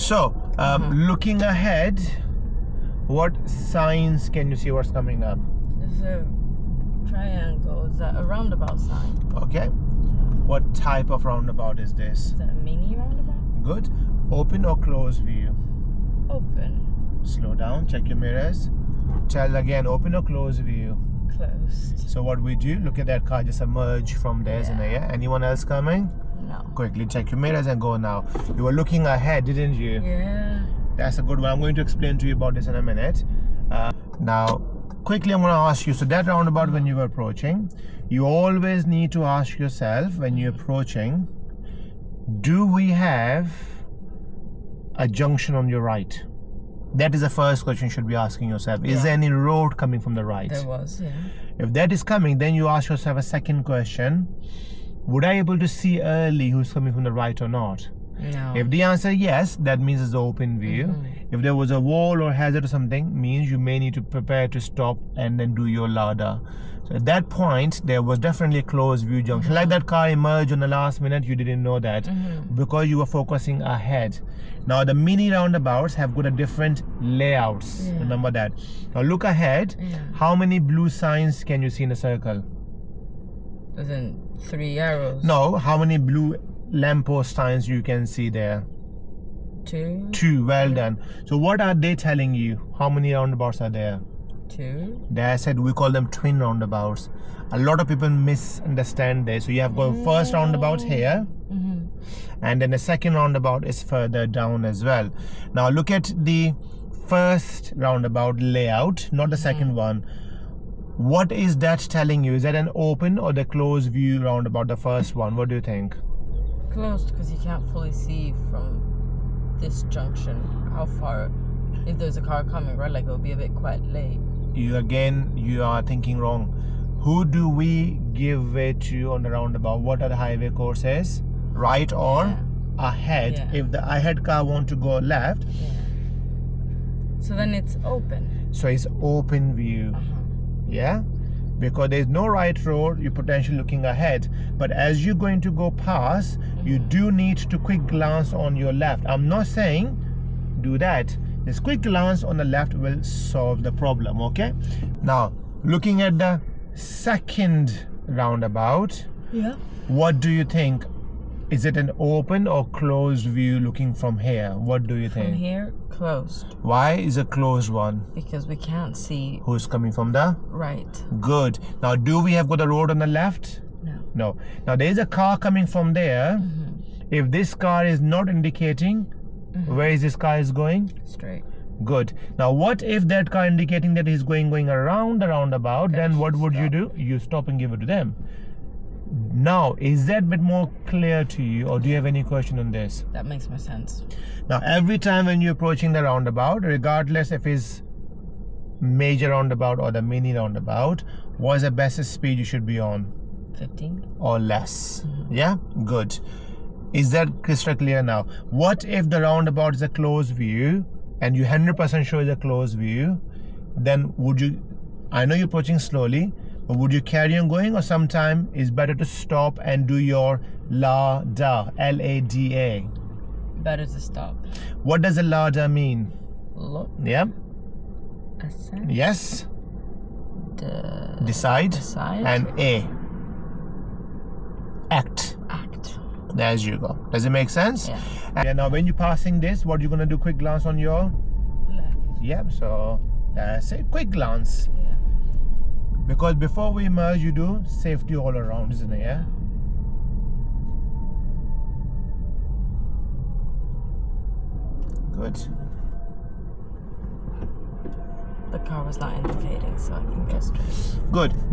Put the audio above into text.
So, looking ahead, what signs can you see what's coming up? There's a triangle. Is that a roundabout sign? Okay. What type of roundabout is this? Is that a mini roundabout? Good. Open or close view? Open. Slow down, check your mirrors. Tell again, open or close view? Closed. So what we do, look at that car just emerge from there, isn't it? Yeah? Anyone else coming? No. Quickly check your mirrors and go now. You were looking ahead, didn't you? Yeah. That's a good one. I'm going to explain to you about this in a minute. Now, quickly I'm going to ask you, so that roundabout when you were approaching, you always need to ask yourself when you're approaching, do we have a junction on your right? That is the first question you should be asking yourself. Is there any road coming from the right? There was, yeah. If that is coming, then you ask yourself a second question. Would I be able to see early who's coming from the right or not? No. If the answer yes, that means it's the open view. If there was a wall or hazard or something, means you may need to prepare to stop and then do your ladder. So at that point, there was definitely a closed view junction. Like that car emerged on the last minute, you didn't know that because you were focusing ahead. Now the mini roundabouts have got a different layouts. Remember that. Now look ahead. How many blue signs can you see in a circle? As in 3 arrows? No, how many blue lamppost signs you can see there? 2. 2, well done. So what are they telling you? How many roundabouts are there? 2. I said we call them twin roundabouts. A lot of people misunderstand this. So you have got first roundabout here, and then the second roundabout is further down as well. Now look at the first roundabout layout, not the second one. What is that telling you? Is that an open or the closed view roundabout, the first one? What do you think? Closed, because you can't fully see from this junction how far, if there's a car coming, right? Like it'll be a bit quite late. You are thinking wrong. Who do we give it to on the roundabout? What are the highway courses? Right or ahead? If the ahead car want to go left, so then it's open. So it's open view. Yeah, because there's no right road, you're potentially looking ahead, but as you're going to go past, you do need to quick glance on your left. I'm not saying do that. This quick glance on the left will solve the problem. Okay, now looking at the second roundabout, what do you think? Is it an open or closed view looking from here? What do you think? From here, closed. Why is a closed one? Because we can't see who's coming from the right. Good. Now do we have got a road on the left? No. Now there is a car coming from there. If this car is not indicating, where is this car is going? Straight. Good. Now what if that car indicating that he's going around the roundabout, then what would you do? You stop and give it to them. Now, is that a bit more clear to you, or do you have any question on this? That makes more sense. Now, every time when you're approaching the roundabout, regardless if it's major roundabout or the mini roundabout, what's the best speed you should be on? 15 or less. Yeah, good. Is that crystal clear now? What if the roundabout is a closed view and you 100% sure it's a closed view? Then would you, I know you're approaching slowly, but would you carry on going, or sometime it's better to stop and do your LADA, L-A-D-A? Better to stop. What does a LADA mean? Look. Yeah. Assent. Yes. Decide. And A. Act. There you go. Does it make sense? Yeah. And now when you're passing this, what are you going to do? Quick glance on your left. Yep, so that's it. Quick glance. Yeah. Because before we merge, you do safety all around, isn't it? Yeah. Good. The car was not indicating, so I can go straight. Good.